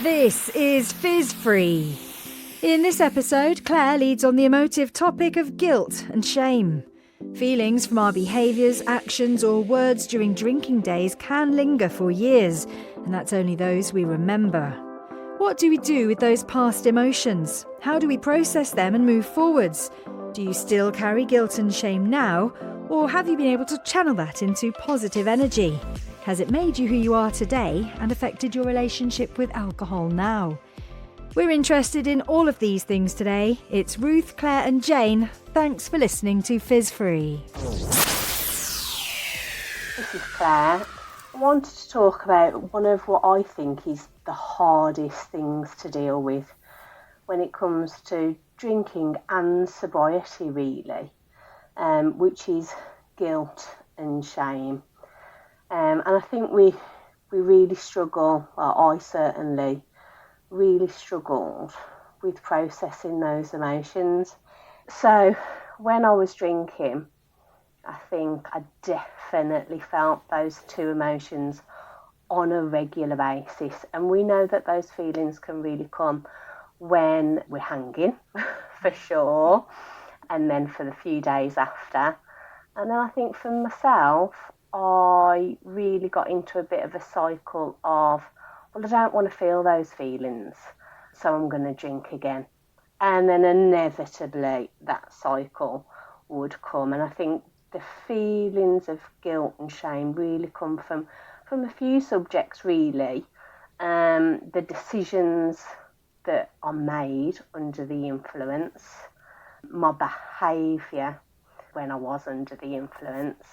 This is Fizz Free. In this episode, Claire leads on the emotive topic of guilt and shame. Feelings from our behaviours, actions or words during drinking days can linger for years, and that's only those we remember. What do we do with those past emotions? How do we process them and move forwards? Do you still carry guilt and shame now, or have you been able to channel that into positive energy? Has it made you who you are today and affected your relationship with alcohol now? We're interested in all of these things today. It's Ruth, Clare and Jane. Thanks for listening to Fizz Free. This is Claire. I wanted to talk about one of what I think is the hardest things to deal with when it comes to drinking and sobriety, really, which is guilt and shame. And I think we really struggle, well, I certainly really struggled with processing those emotions. So when I was drinking, I think I definitely felt those two emotions on a regular basis. And we know that those feelings can really come when we're hanging, for sure, and then for the few days after. And then I think for myself, I really got into a bit of a cycle of, well, I don't want to feel those feelings, so I'm going to drink again. And then inevitably that cycle would come. And I think the feelings of guilt and shame really come from a few subjects, really. The decisions that are made under the influence, my behaviour when I was under the influence,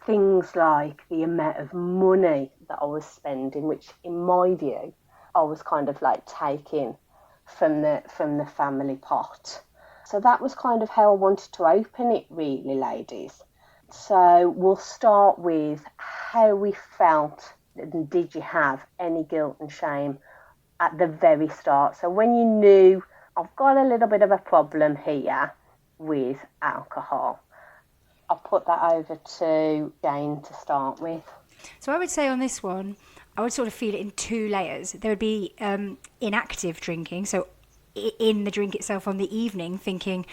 things like the amount of money that I was spending, which in my view, I was kind of like taking from the family pot. So that was kind of how I wanted to open it, really, ladies. So we'll start with how we felt. Did you have any guilt and shame at the very start? So when you knew, I've got a little bit of a problem here with alcohol. I'll put that over to Jane to start with. So I would say on this one, I would sort of feel it in two layers. There would be inactive drinking, so in the drink itself on the evening, thinking,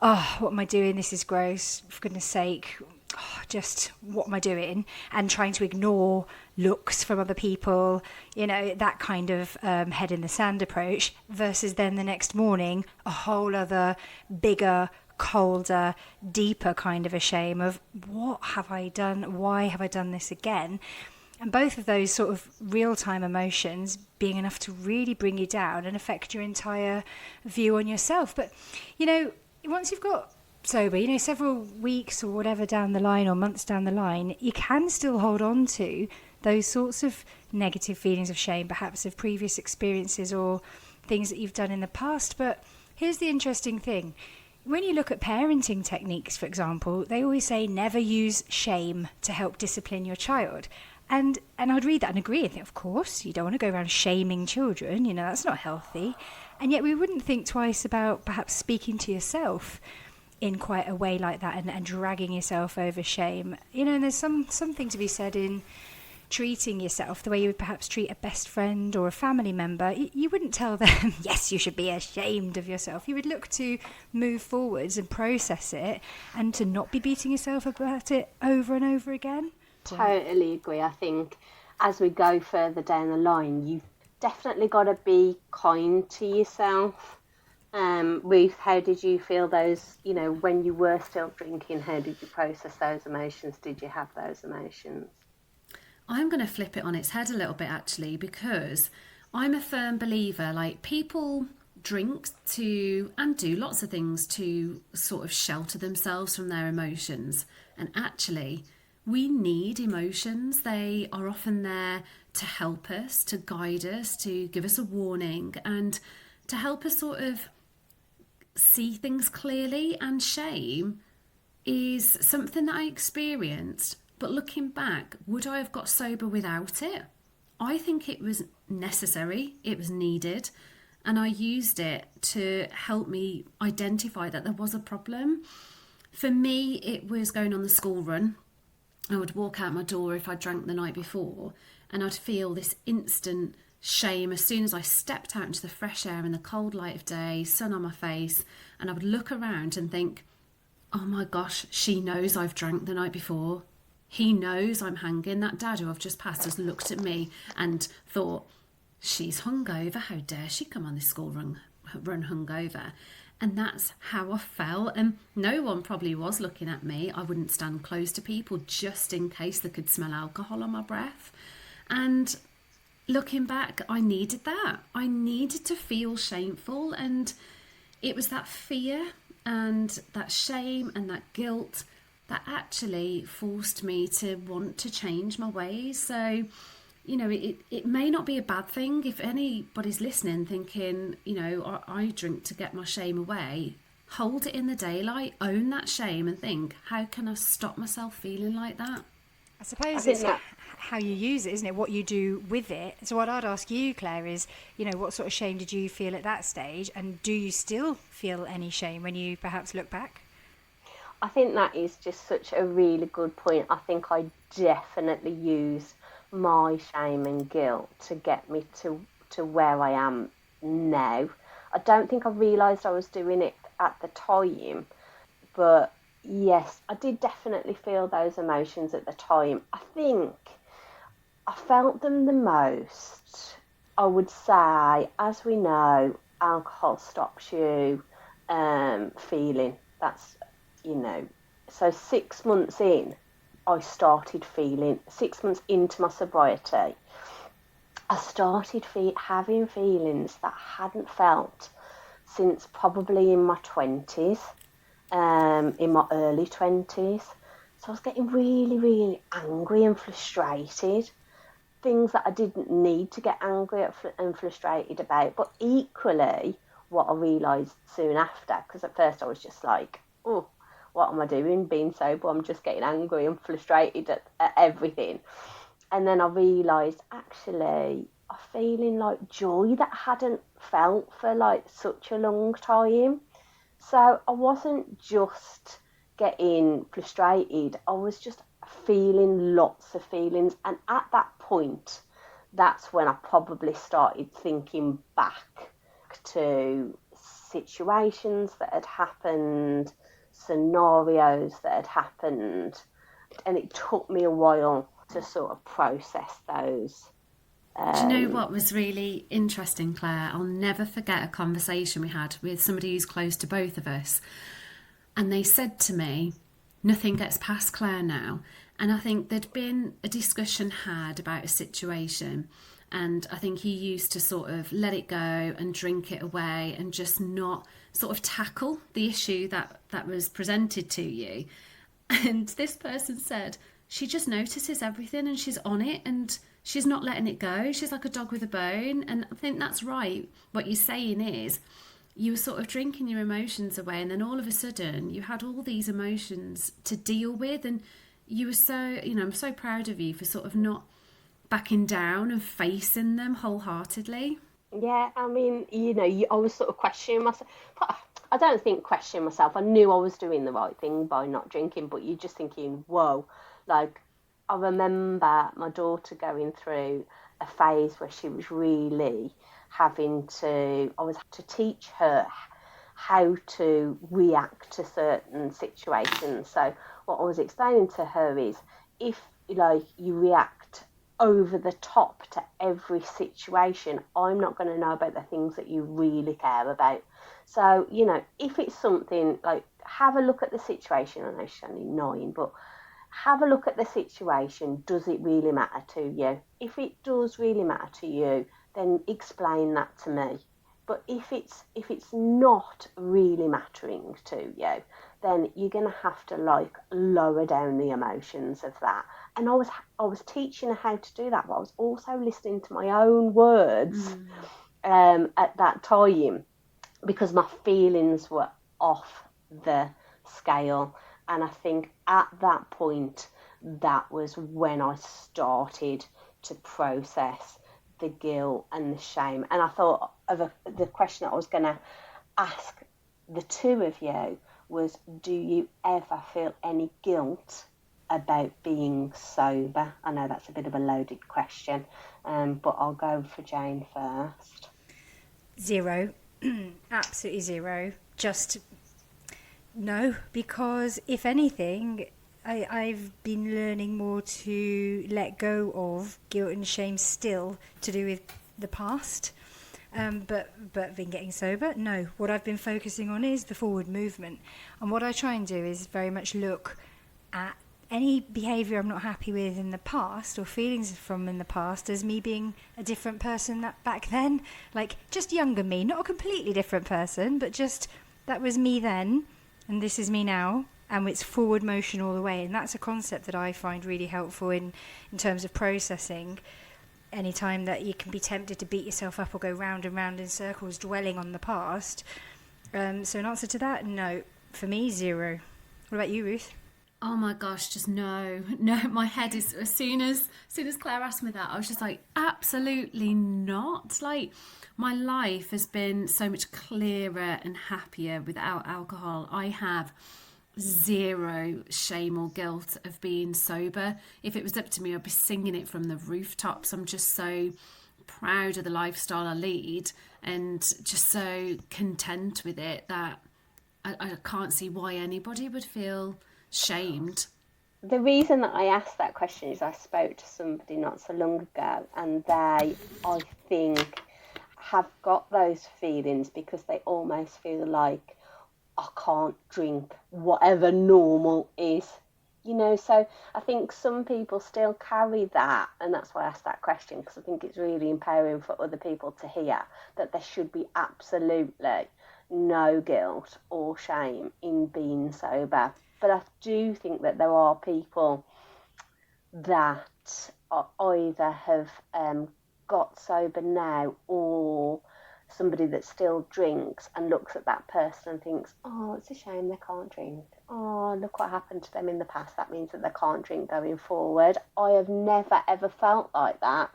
oh, what am I doing? This is gross, for goodness sake. Oh, just what am I doing? And trying to ignore looks from other people, that kind of head in the sand approach, versus then the next morning, a whole other bigger, colder, deeper kind of a shame of what have I done? Why have I done this again? And both of those sort of real-time emotions being enough to really bring you down and affect your entire view on yourself. But, once you've got sober, several weeks or whatever down the line or months down the line, you can still hold on to those sorts of negative feelings of shame, perhaps of previous experiences or things that you've done in the past. But here's the interesting thing. When you look at parenting techniques, for example, they always say never use shame to help discipline your child. And I'd read that and agree. I think, of course, you don't want to go around shaming children. That's not healthy. And yet we wouldn't think twice about perhaps speaking to yourself in quite a way like that and dragging yourself over shame. And there's something to be said in treating yourself the way you would perhaps treat a best friend or a family member. You wouldn't tell them, yes, you should be ashamed of yourself. You would look to move forwards and process it and to not be beating yourself about it over and over again. Totally agree. I think as we go further down the line, you've definitely got to be kind to yourself. Ruth, how did you feel those, when you were still drinking, how did you process those emotions? Did you have those emotions? I'm going to flip it on its head a little bit, actually, because I'm a firm believer, people drink and do lots of things to sort of shelter themselves from their emotions. And actually, we need emotions. They are often there to help us, to guide us, to give us a warning and to help us sort of see things clearly. And shame is something that I experienced. But looking back, would I have got sober without it? I think it was necessary, it was needed, and I used it to help me identify that there was a problem. For me, it was going on the school run. I would walk out my door if I drank the night before, and I'd feel this instant shame as soon as I stepped out into the fresh air in the cold light of day, sun on my face, and I would look around and think, oh my gosh, she knows I've drank the night before. He knows I'm hanging. That dad who I've just passed has looked at me and thought, she's hungover. How dare she come on this school run hungover? And that's how I felt. And no one probably was looking at me. I wouldn't stand close to people just in case they could smell alcohol on my breath. And looking back, I needed that. I needed to feel shameful. And it was that fear and that shame and that guilt that actually forced me to want to change my ways. So, you know, it may not be a bad thing. If anybody's listening thinking, you know, I drink to get my shame away, hold it in the daylight, own that shame and think, how can I stop myself feeling like that? I suppose it's how you use it, isn't it? What you do with it. So what I'd ask you, Claire, is, you know, what sort of shame did you feel at that stage? And do you still feel any shame when you perhaps look back? I think that is just such a really good point. I think I definitely use my shame and guilt to get me to where I am now. I don't think I realised I was doing it at the time, but yes, I did definitely feel those emotions at the time. I think I felt them the most, I would say, as we know, alcohol stops you feeling. That's, you know, so 6 months in, I started feeling, 6 months into my sobriety, I started having feelings that I hadn't felt since probably in my 20s, in my early 20s. So I was getting really, really angry and frustrated. Things that I didn't need to get angry and frustrated about. But equally, what I realised soon after, because at first I was just like, oh, what am I doing? Being sober, I'm just getting angry and frustrated at everything. And then I realised, actually, I'm feeling like joy that I hadn't felt for like such a long time. So I wasn't just getting frustrated, I was just feeling lots of feelings. And at that point, that's when I probably started thinking back to situations that had happened, scenarios that had happened, and it took me a while to sort of process those. Do you know what was really interesting, Claire? I'll never forget a conversation we had with somebody who's close to both of us. And they said to me, nothing gets past Claire now. And I think there'd been a discussion had about a situation. And I think he used to sort of let it go and drink it away and just not sort of tackle the issue that was presented to you. And this person said, she just notices everything and she's on it and she's not letting it go. She's like a dog with a bone. And I think that's right. What you're saying is you were sort of drinking your emotions away and then all of a sudden you had all these emotions to deal with. And you were so, you know, I'm so proud of you for sort of not backing down and facing them wholeheartedly. Yeah, I mean, you know, I was sort of questioning myself. I don't think questioning myself. I knew I was doing the right thing by not drinking, but you're just thinking, whoa, like, I remember my daughter going through a phase where she was really I was to teach her how to react to certain situations. So what I was explaining to her is, if like you react over the top to every situation, I'm not going to know about the things that you really care about. So, you know, if it's something like, have a look at the situation. I know she's only 9, but have a look at the situation. Does it really matter to you? If it does really matter to you, then explain that to me. But if it's not really mattering to you, then you're going to have to like lower down the emotions of that. And I was teaching her how to do that, but I was also listening to my own words at that time, because my feelings were off the scale. And I think at that point, that was when I started to process the guilt and the shame. And I thought of the question that I was going to ask the two of you was, do you ever feel any guilt about being sober? I know that's a bit of a loaded question, But I'll go for Jane first. 0. Absolutely 0. Just no, because if anything, I've been learning more to let go of guilt and shame still to do with the past. But been getting sober, no. What I've been focusing on is the forward movement. And what I try and do is very much look at any behaviour I'm not happy with in the past or feelings from in the past as me being a different person that back then. Like, just younger me, not a completely different person, but just that was me then and this is me now. And it's forward motion all the way. And that's a concept that I find really helpful in terms of processing. Anytime that you can be tempted to beat yourself up or go round and round in circles dwelling on the past. So in answer to that, no. For me, 0. What about you, Ruth? Oh my gosh, just no. My head is, as soon as Claire asked me that, I was just like, absolutely not. Like, my life has been so much clearer and happier without alcohol. I have 0 shame or guilt of being sober. If it was up to me, I'd be singing it from the rooftops. I'm just so proud of the lifestyle I lead and just so content with it that I can't see why anybody would feel shamed. The reason that I asked that question is I spoke to somebody not so long ago, and they, I think, have got those feelings because they almost feel like, I can't drink, whatever normal is, you know. So I think some people still carry that, and that's why I asked that question, because I think it's really empowering for other people to hear that there should be absolutely no guilt or shame in being sober. But I do think that there are people that either have got sober now, or somebody that still drinks and looks at that person and thinks, oh, it's a shame they can't drink. Oh, look what happened to them in the past. That means that they can't drink going forward. I have never, ever felt like that.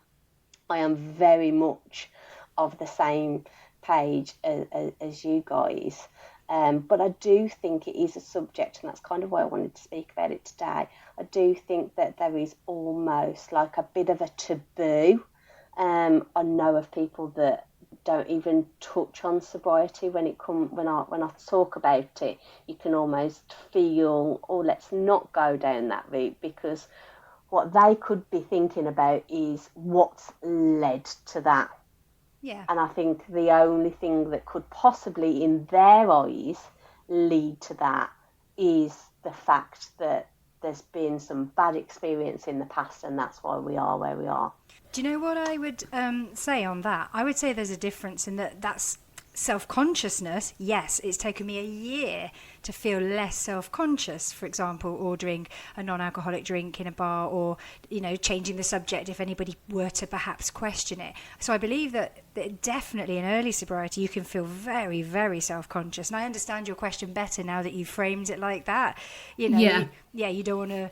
I am very much of the same page as you guys. But I do think it is a subject, and that's kind of why I wanted to speak about it today. I do think that there is almost like a bit of a taboo. I know of people that don't even touch on sobriety when I talk about it. You can almost feel, oh, let's not go down that route, because what they could be thinking about is what's led to that. Yeah. And I think the only thing that could possibly, in their eyes, lead to that is the fact that there's been some bad experience in the past, and that's why we are where we are. Do you know what I would say on that? I would say there's a difference in that's self-consciousness. Yes, it's taken me a year to feel less self-conscious, for example, ordering a non-alcoholic drink in a bar, or, you know, changing the subject if anybody were to perhaps question it. So I believe that definitely in early sobriety you can feel very, very self-conscious. And I understand your question better now that you've framed it like that. You know, you don't want to...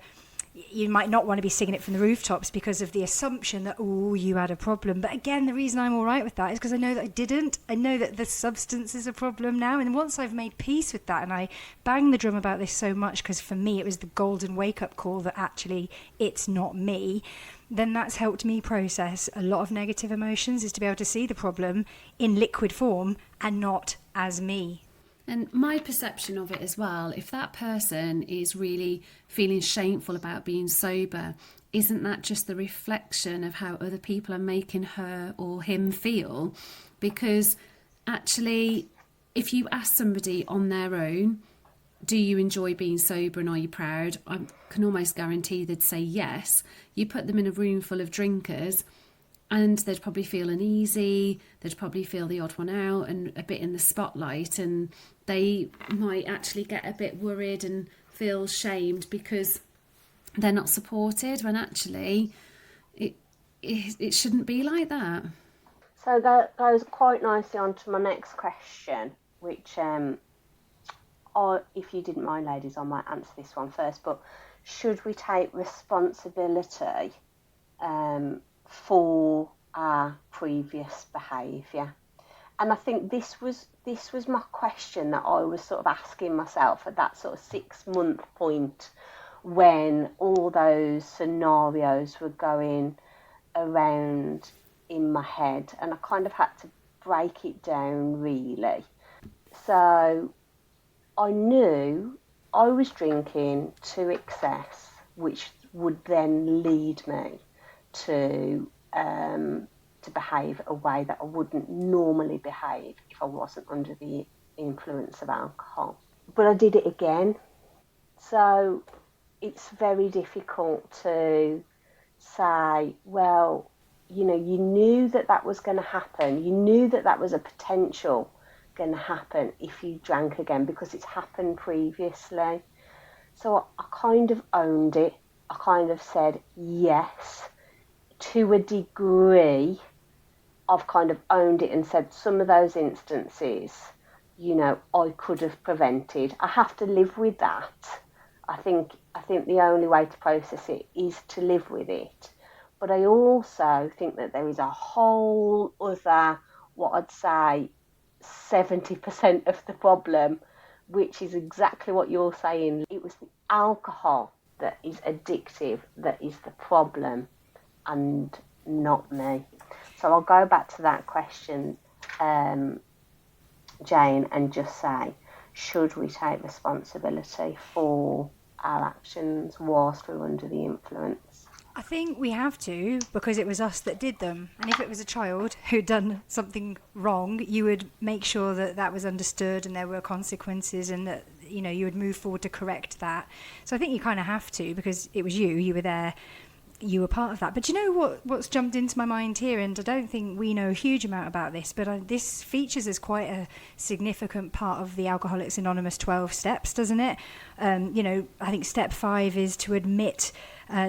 You might not want to be singing it from the rooftops because of the assumption that, oh, you had a problem. But again, the reason I'm all right with that is because I know that I didn't. I know that the substance is a problem now. And once I've made peace with that, and I bang the drum about this so much because for me it was the golden wake-up call that actually it's not me, then that's helped me process a lot of negative emotions, is to be able to see the problem in liquid form and not as me. And my perception of it as well, if that person is really feeling shameful about being sober, isn't that just the reflection of how other people are making her or him feel? Because actually, if you ask somebody on their own, do you enjoy being sober and are you proud? I can almost guarantee they'd say yes. You put them in a room full of drinkers and they'd probably feel uneasy, they'd probably feel the odd one out and a bit in the spotlight, and they might actually get a bit worried and feel shamed because they're not supported, when actually it shouldn't be like that. So that goes quite nicely on to my next question, which, if you didn't mind, ladies, I might answer this one first, but should we take responsibility for our previous behaviour? And I think this was my question that I was sort of asking myself at that sort of 6-month point, when all those scenarios were going around in my head, and I kind of had to break it down really. So I knew I was drinking to excess, which would then lead me to behave a way that I wouldn't normally behave if I wasn't under the influence of alcohol. But I did it again. So it's very difficult to say, well, you knew that was going to happen. You knew that was a potential going to happen if you drank again, because it's happened previously. So I kind of owned it. I kind of said yes. To a degree, I've kind of owned it and said some of those instances, I could have prevented. I have to live with that. I think the only way to process it is to live with it. But I also think that there is a whole other, what I'd say, 70% of the problem, which is exactly what you're saying. It was the alcohol that is addictive, that is the problem, and not me. So I'll go back to that question, Jane, and just say, should we take responsibility for our actions whilst we're under the influence? I think we have to, because it was us that did them. And if it was a child who'd done something wrong, you would make sure that was understood and there were consequences, and that, you would move forward to correct that. So I think you kind of have to, because it was you were there, you were part of that. But what's jumped into my mind here, and I don't think we know a huge amount about this, but this features as quite a significant part of the Alcoholics Anonymous 12 steps, doesn't it? I think step 5 is to admit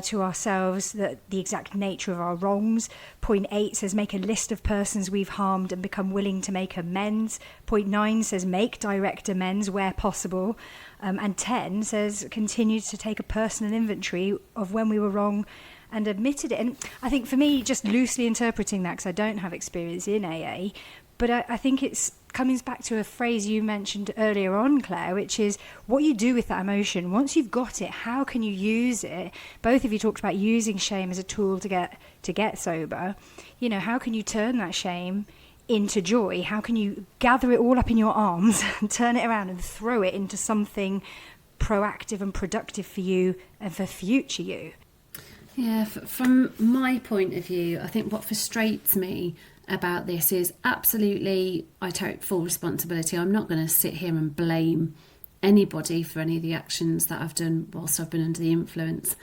to ourselves that the exact nature of our wrongs. Point 8 says make a list of persons we've harmed and become willing to make amends. Point 9 says make direct amends where possible. And 10 says continue to take a personal inventory of when we were wrong and admitted it. And I think for me, just loosely interpreting that, because I don't have experience in AA, but I think it's coming back to a phrase you mentioned earlier on, Claire, which is what you do with that emotion. Once you've got it, how can you use it? Both of you talked about using shame as a tool to get sober. How can you turn that shame into joy? How can you gather it all up in your arms and turn it around and throw it into something proactive and productive for you and for future you? Yeah, from my point of view, I think what frustrates me about this is absolutely I take full responsibility. I'm not going to sit here and blame anybody for any of the actions that I've done whilst I've been under the influence.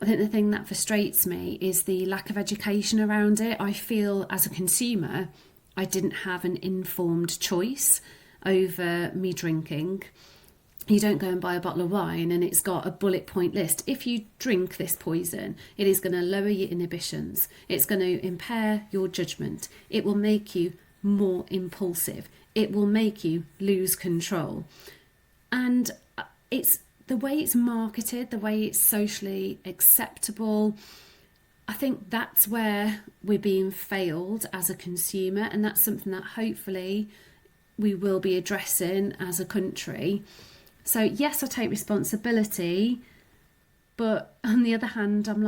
I think the thing that frustrates me is the lack of education around it. I feel as a consumer, I didn't have an informed choice over me drinking. You don't go and buy a bottle of wine and it's got a bullet point list. If you drink this poison, it is going to lower your inhibitions. It's going to impair your judgment. It will make you more impulsive. It will make you lose control. And it's the way it's marketed, the way it's socially acceptable. I think that's where we're being failed as a consumer, and that's something that hopefully we will be addressing as a country. So yes, I take responsibility, but on the other hand, I'm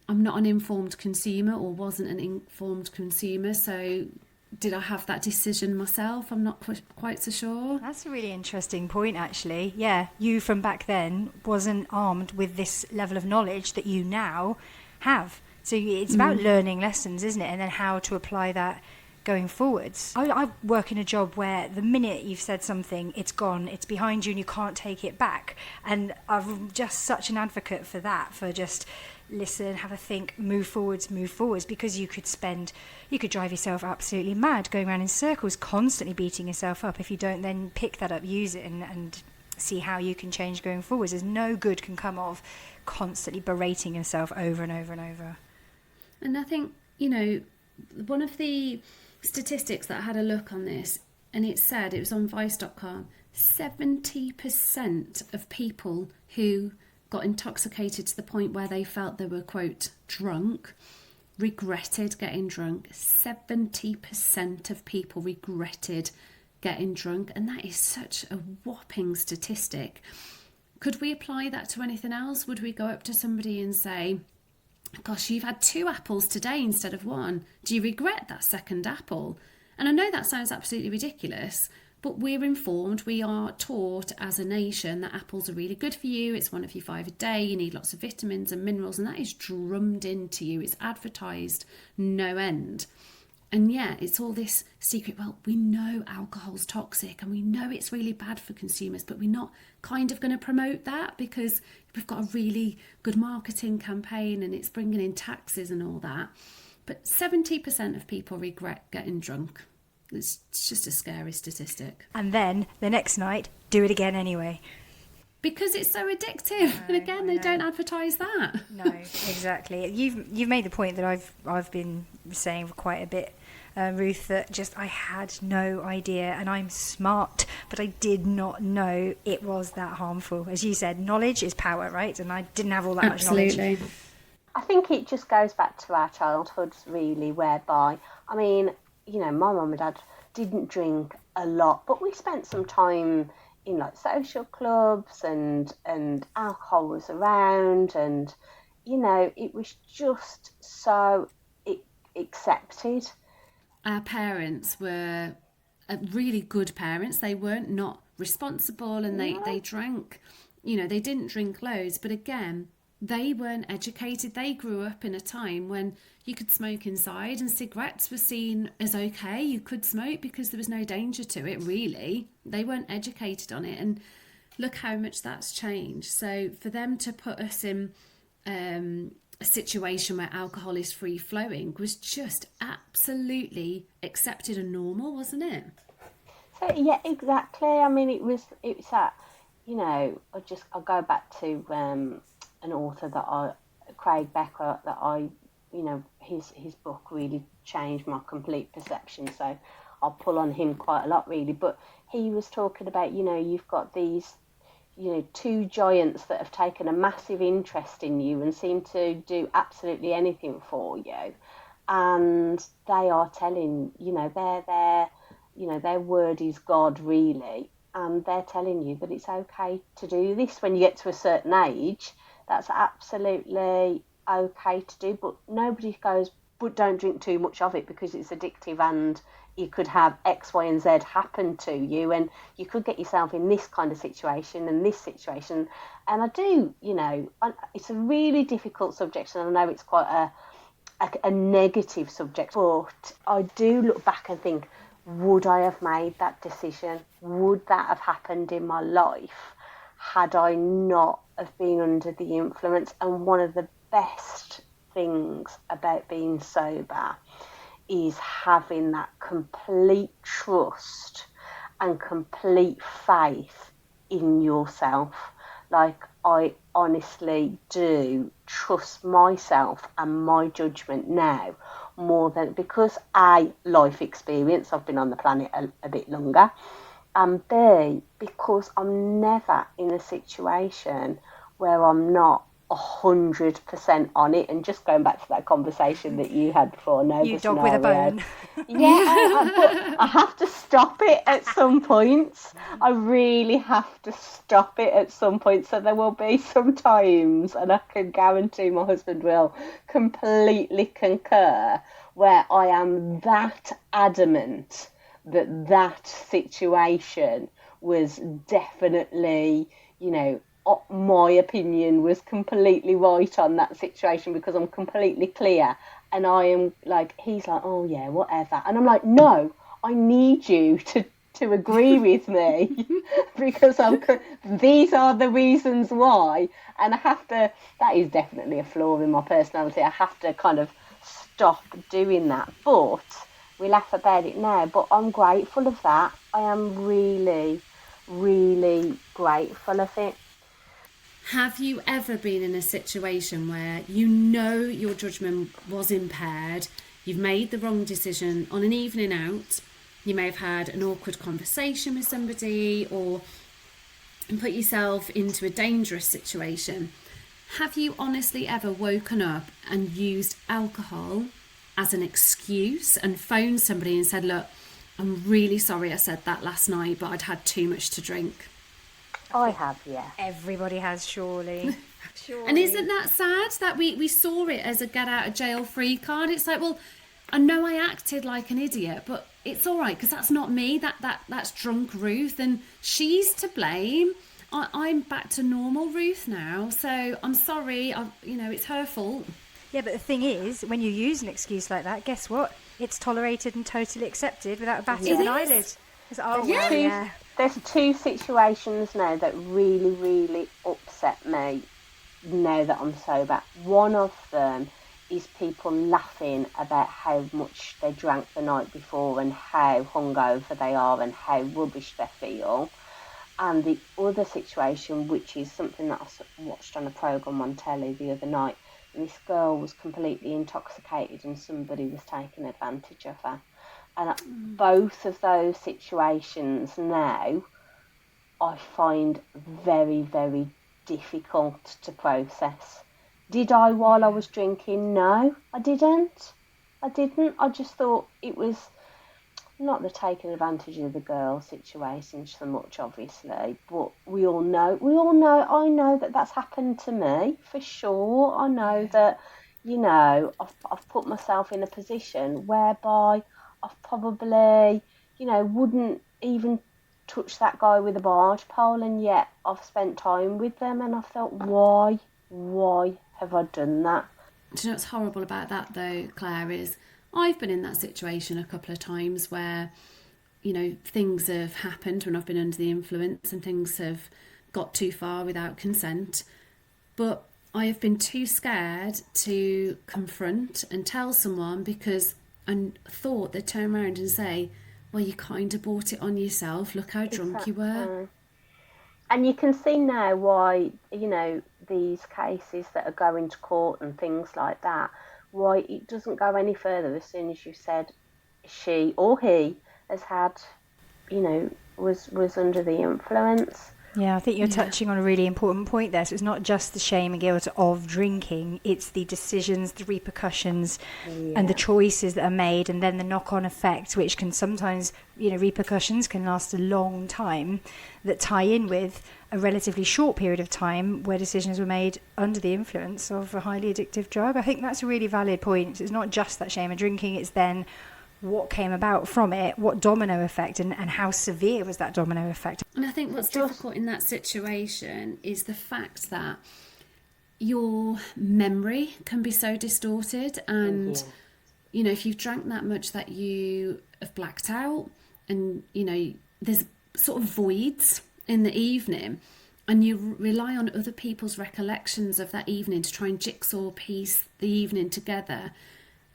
not an informed consumer, or wasn't an informed consumer. So did I have that decision myself? I'm not quite so sure. That's a really interesting point, actually. Yeah, you from back then wasn't armed with this level of knowledge that you now have. So it's about learning lessons, isn't it? And then how to apply that going forwards. I work in a job where the minute you've said something, it's gone, it's behind you and you can't take it back. And I'm just such an advocate for that, for just listen, have a think, move forwards, because you could drive yourself absolutely mad going around in circles, constantly beating yourself up if you don't then pick that up, use it and see how you can change going forwards. There's no good can come of constantly berating yourself over and over and over. And I think, one of the statistics that I had a look on this, and it said, it was on vice.com, 70% of people who got intoxicated to the point where they felt they were, quote, drunk, regretted getting drunk. 70% of people regretted getting drunk, and that is such a whopping statistic. Could we apply that to anything else? Would we go up to somebody and say, gosh, you've had 2 apples today instead of 1. Do you regret that second apple? And I know that sounds absolutely ridiculous, but we're informed, we are taught as a nation that apples are really good for you. It's one of your 5 a day. You need lots of vitamins and minerals, and that is drummed into you. It's advertised no end. And yeah, it's all this secret. Well, we know alcohol's toxic and we know it's really bad for consumers, but we're not kind of going to promote that because we've got a really good marketing campaign and it's bringing in taxes and all that. But 70% of people regret getting drunk. It's just a scary statistic. And then the next night, do it again anyway. Because it's so addictive. And again, they don't advertise that. No, exactly. You've made the point that I've been saying for quite a bit, Ruth, that just I had no idea, and I'm smart, but I did not know it was that harmful. As you said, knowledge is power, right? And I didn't have all that much knowledge. Absolutely. I think it just goes back to our childhoods, really, whereby, I mean, you know, my mum and dad didn't drink a lot, but we spent some time in like social clubs and alcohol was around, and you know, it was just so accepted. Our parents were really good parents. They weren't not responsible, and they drank, you know, they didn't drink loads, but again, they weren't educated. They grew up in a time when you could smoke inside and cigarettes were seen as okay. You could smoke because there was no danger to it, really. They weren't educated on it. And look how much that's changed. So for them to put us in a situation where alcohol is free flowing was just absolutely accepted and normal, wasn't it? So yeah, exactly. I mean, it's that, you know, I'll go back to an author Craig Becker, that you know, his book really changed my complete perception. So I'll pull on him quite a lot, really. But he was talking about, you know, you've got these, you know, 2 giants that have taken a massive interest in you and seem to do absolutely anything for you, and they are telling, you know, their word is God, really, and they're telling you that it's okay to do this when you get to a certain age. That's absolutely okay to do, but nobody goes, but don't drink too much of it because it's addictive and you could have X, Y, and Z happen to you, and you could get yourself in this kind of situation and this situation. And I do, you know, it's a really difficult subject, and I know it's quite a negative subject, but I do look back and think, would I have made that decision? Would that have happened in my life had I not have been under the influence? And one of the best things about being sober is having that complete trust and complete faith in yourself. Like, I honestly do trust myself and my judgment now more than, because A, life experience, I've been on the planet a bit longer, and B, because I'm never in a situation where I'm not 100% on it. And just going back to that conversation that you had before, You dog with a bone. Yeah, but I have to stop it at some points. I really have to stop it at some point. So there will be some times, and I can guarantee my husband will completely concur, where I am that adamant that situation was definitely, you know, my opinion was completely right on that situation, because I'm completely clear, and I am like, he's like, oh yeah, whatever, and I'm like, no, I need you to agree with me because these are the reasons why, and I have to, that is definitely a flaw in my personality, I have to kind of stop doing that. But we laugh about it now, but I'm grateful of that. I am really, really grateful of it. Have you ever been in a situation where you know your judgment was impaired, you've made the wrong decision on an evening out, you may have had an awkward conversation with somebody or put yourself into a dangerous situation? Have you honestly ever woken up and used alcohol as an excuse and phoned somebody and said, look, I'm really sorry I said that last night, but I'd had too much to drink? I have, yeah. Everybody has, surely. Surely. And isn't that sad that we saw it as a get out of jail free card? It's like, well, I know I acted like an idiot, but it's all right because that's not me. That's drunk Ruth, and she's to blame. I'm back to normal Ruth now, so I'm sorry. It's her fault. Yeah, but the thing is, when you use an excuse like that, guess what? It's tolerated and totally accepted without batting an eyelid. It's, oh, Yeah. well, yeah. There's two situations now that really, really upset me now that I'm sober. One of them is people laughing about how much they drank the night before and how hungover they are and how rubbish they feel. And the other situation, which is something that I watched on a programme on telly the other night, and this girl was completely intoxicated and somebody was taking advantage of her. And both of those situations now I find very, very difficult to process. Did I while I was drinking? No, I didn't. I just thought it was not the taking advantage of the girl situation so much, obviously, but we all know, I know that that's happened to me, for sure. I know that, I've put myself in a position whereby I've probably, wouldn't even touch that guy with a barge pole, and yet I've spent time with them and I thought, why have I done that? Do you know what's horrible about that though, Claire, is I've been in that situation a couple of times where, things have happened when I've been under the influence and things have got too far without consent. But I have been too scared to confront and tell someone because I thought they'd turn around and say, well, you kind of brought it on yourself. Look how drunk you were. And you can see now why, these cases that are going to court and things like that, why it doesn't go any further as soon as you said she or he has had, was under the influence. Yeah, I think you're touching on a really important point there. So it's not just the shame and guilt of drinking, it's the decisions, the repercussions and the choices that are made, and then the knock-on effect, which can sometimes, repercussions can last a long time, that tie in with a relatively short period of time where decisions were made under the influence of a highly addictive drug. I think that's a really valid point. It's not just that shame of drinking, it's then what came about from it, what domino effect, and how severe was that domino effect. And I think what's difficult in that situation is the fact that your memory can be so distorted, and if you've drank that much that you have blacked out, and there's sort of voids in the evening, and you rely on other people's recollections of that evening to try and jigsaw piece the evening together,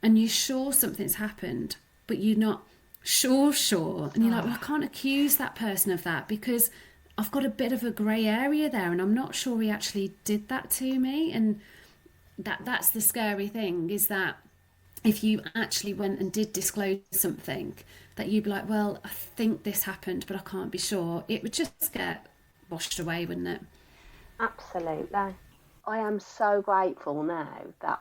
and you're sure something's happened but you're not sure, and you're like, well, I can't accuse that person of that because I've got a bit of a grey area there and I'm not sure he actually did that to me. And that's the scary thing, is that if you actually went and did disclose something, that you'd be like, well, I think this happened but I can't be sure, it would just get washed away, wouldn't it? Absolutely. I am so grateful now that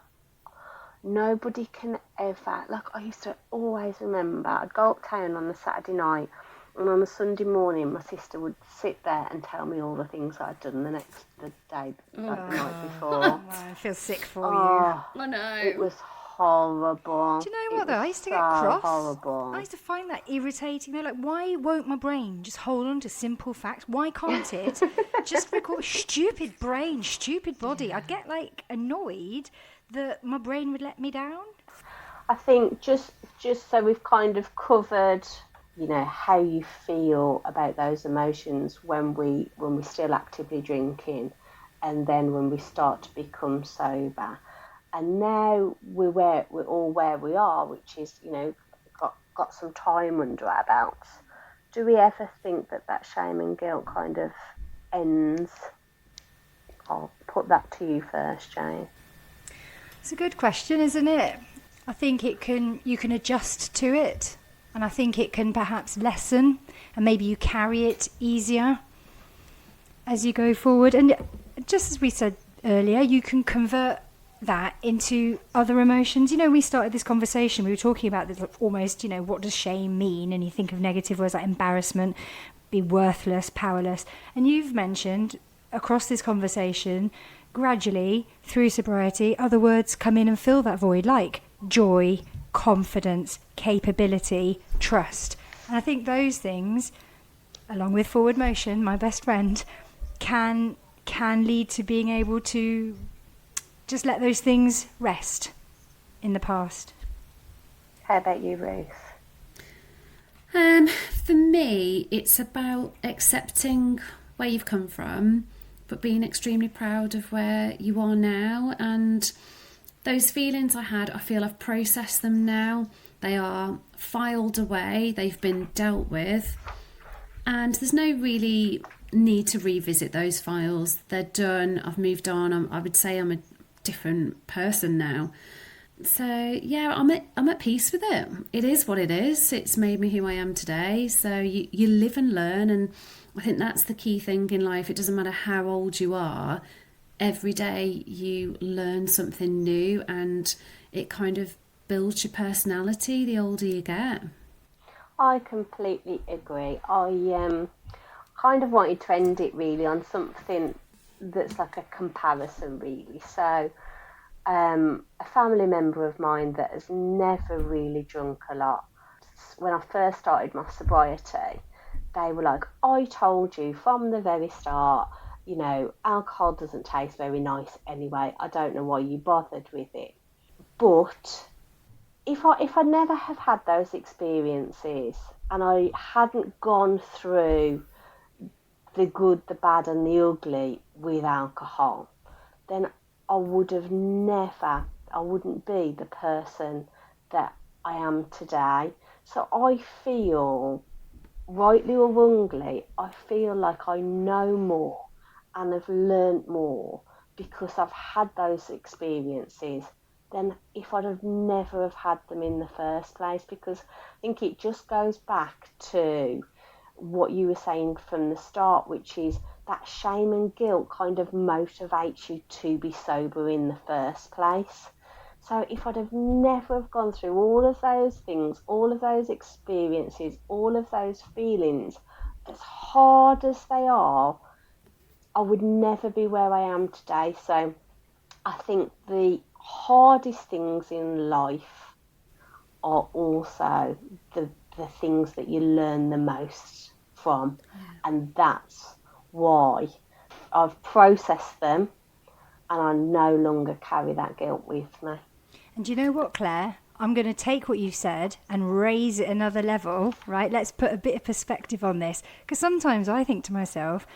nobody can ever, I used to always remember, I'd go uptown on a Saturday night, and on a Sunday morning my sister would sit there and tell me all the things I'd done the day, the night before. I feel sick for you. I know. It was horrible. Do you know what though? I used to get cross. Horrible. I used to find that irritating. They're like, why won't my brain just hold on to simple facts? Why can't it just record? Stupid brain, stupid body. I'd get annoyed that my brain would let me down. I think just so we've kind of covered, how you feel about those emotions when we're still actively drinking, and then when we start to become sober, and now we're all where we are, which is got some time under our belts. Do we ever think that shame and guilt kind of ends? I'll put that to you first, Jane. It's a good question, isn't it? I think you can adjust to it, and I think it can perhaps lessen, and maybe you carry it easier as you go forward. And just as we said earlier, you can convert that into other emotions. We started this conversation, we were talking about this almost, what does shame mean? And you think of negative words like embarrassment, be worthless, powerless. And you've mentioned across this conversation gradually, through sobriety, other words come in and fill that void, like joy, confidence, capability, trust. And I think those things, along with forward motion, my best friend, can lead to being able to just let those things rest in the past. How about you, Ruth? For me, it's about accepting where you've come from, but being extremely proud of where you are now. And those feelings I had, I feel I've processed them now. They are filed away, they've been dealt with, and there's no really need to revisit those files. They're done, I've moved on. I would say I'm a different person now. So yeah, I'm at peace with it. It is what it is. It's made me who I am today. So you live and learn, and I think that's the key thing in life. It doesn't matter how old you are. Every day you learn something new, and it kind of builds your personality the older you get. I completely agree. I kind of wanted to end it really on something that's like a comparison really. So a family member of mine that has never really drunk a lot, when I first started my sobriety, they were like, I told you from the very start, you know, alcohol doesn't taste very nice anyway. I don't know why you bothered with it. But if I never have had those experiences and I hadn't gone through the good, the bad and the ugly with alcohol, then I wouldn't be the person that I am today. So I feel, rightly or wrongly, I feel like I know more and have learnt more because I've had those experiences than if I'd have never have had them in the first place, because I think it just goes back to what you were saying from the start, which is that shame and guilt kind of motivates you to be sober in the first place. So if I'd have never have gone through all of those things, all of those experiences, all of those feelings, as hard as they are, I would never be where I am today. So I think the hardest things in life are also the things that you learn the most from. And that's why I've processed them and I no longer carry that guilt with me. And do you know what, Claire? I'm going to take what you've said and raise it another level, right? Let's put a bit of perspective on this. Because sometimes I think to myself,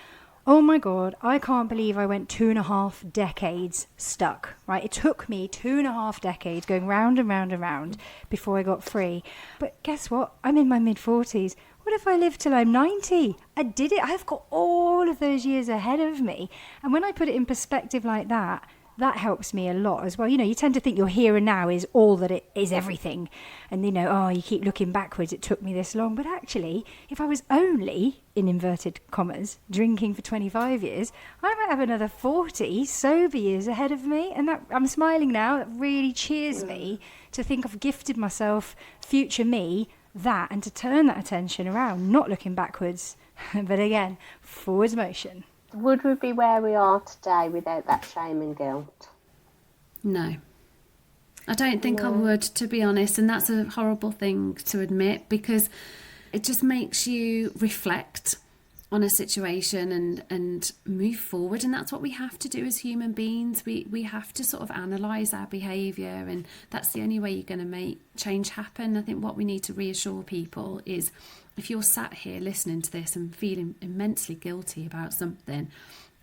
oh my God, I can't believe I went 2.5 decades stuck, right? It took me 2.5 decades going round and round and round before I got free. But guess what? I'm in my mid-40s. What if I live till I'm 90? I did it. I've got all of those years ahead of me. And when I put it in perspective like that, that helps me a lot as well. You know, you tend to think your here and now is all that it is, everything. And, you know, oh, you keep looking backwards. It took me this long. But actually, if I was only, in inverted commas, drinking for 25 years, I might have another 40 sober years ahead of me. And that, I'm smiling now. That really cheers me to think I've gifted myself, future me, that, and to turn that attention around, not looking backwards, but again, forwards motion. Would we be where we are today without that shame and guilt? No. I don't think I would, to be honest, and that's a horrible thing to admit, because it just makes you reflect on a situation and move forward, and that's what we have to do as human beings. We have to sort of analyse our behaviour, and that's the only way you're going to make change happen. I think what we need to reassure people is, if you're sat here listening to this and feeling immensely guilty about something,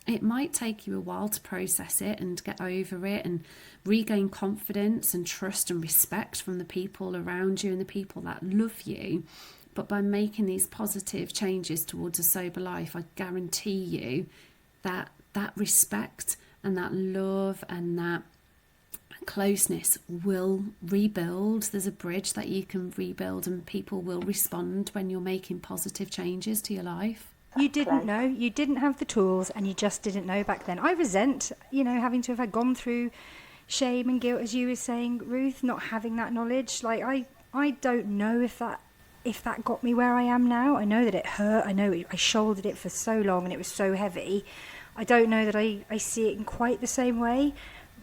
it might take you a while to process it and get over it and regain confidence and trust and respect from the people around you and the people that love you. But by making these positive changes towards a sober life, I guarantee you that that respect and that love and that closeness will rebuild. There's a bridge that you can rebuild, and people will respond when you're making positive changes to your life. You didn't know, you didn't have the tools, and you just didn't know back then. I resent, you know, having to have gone through shame and guilt, as you were saying, Ruth, not having that knowledge. Like, I don't know if that got me where I am now. I know that it hurt. I know I shouldered it for so long and it was so heavy. I don't know that I see it in quite the same way.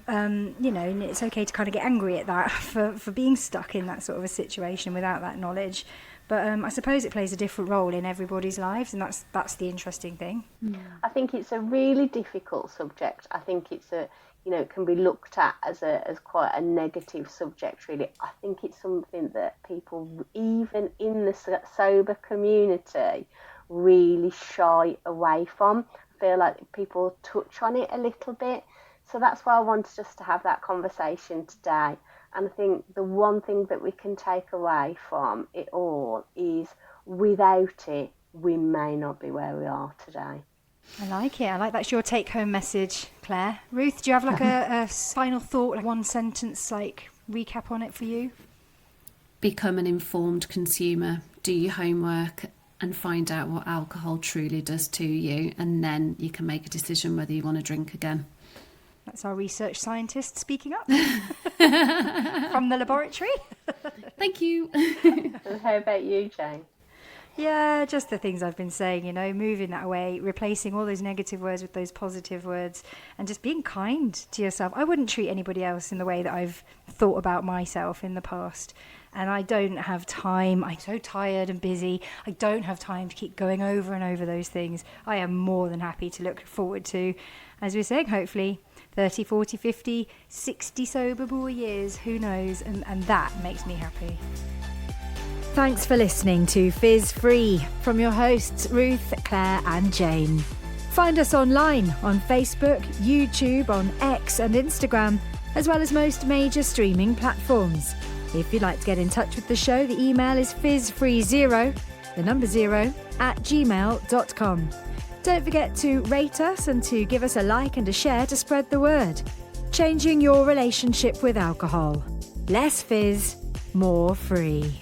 And it's okay to kind of get angry at that for being stuck in that sort of a situation without that knowledge. But I suppose it plays a different role in everybody's lives, and that's the interesting thing. I think it's a really difficult subject. I think it's it can be looked at as quite a negative subject, really. I think it's something that people, even in the sober community, really shy away from. I feel like people touch on it a little bit. So that's why I wanted us to have that conversation today. And I think the one thing that we can take away from it all is, without it, we may not be where we are today. I like it. I like that's your take-home message, Claire. Ruth, do you have like a final thought, like one sentence, like recap on it for you? Become an informed consumer. Do your homework and find out what alcohol truly does to you, and then you can make a decision whether you want to drink again. That's our research scientist speaking up from the laboratory. Thank you. And how about you, Jane? Yeah, just the things I've been saying, moving that away, replacing all those negative words with those positive words, and just being kind to yourself. I wouldn't treat anybody else in the way that I've thought about myself in the past. And I don't have time. I'm so tired and busy. I don't have time to keep going over and over those things. I am more than happy to look forward to, as we're saying, hopefully 30, 40, 50, 60 sober more years. Who knows? And that makes me happy. Thanks for listening to Fizz Free from your hosts Ruth, Claire and Jane. Find us online on Facebook, YouTube, on X and Instagram, as well as most major streaming platforms. If you'd like to get in touch with the show, the email is fizzfree0, the number 0, @gmail.com. Don't forget to rate us and to give us a like and a share to spread the word. Changing your relationship with alcohol. Less fizz, more free.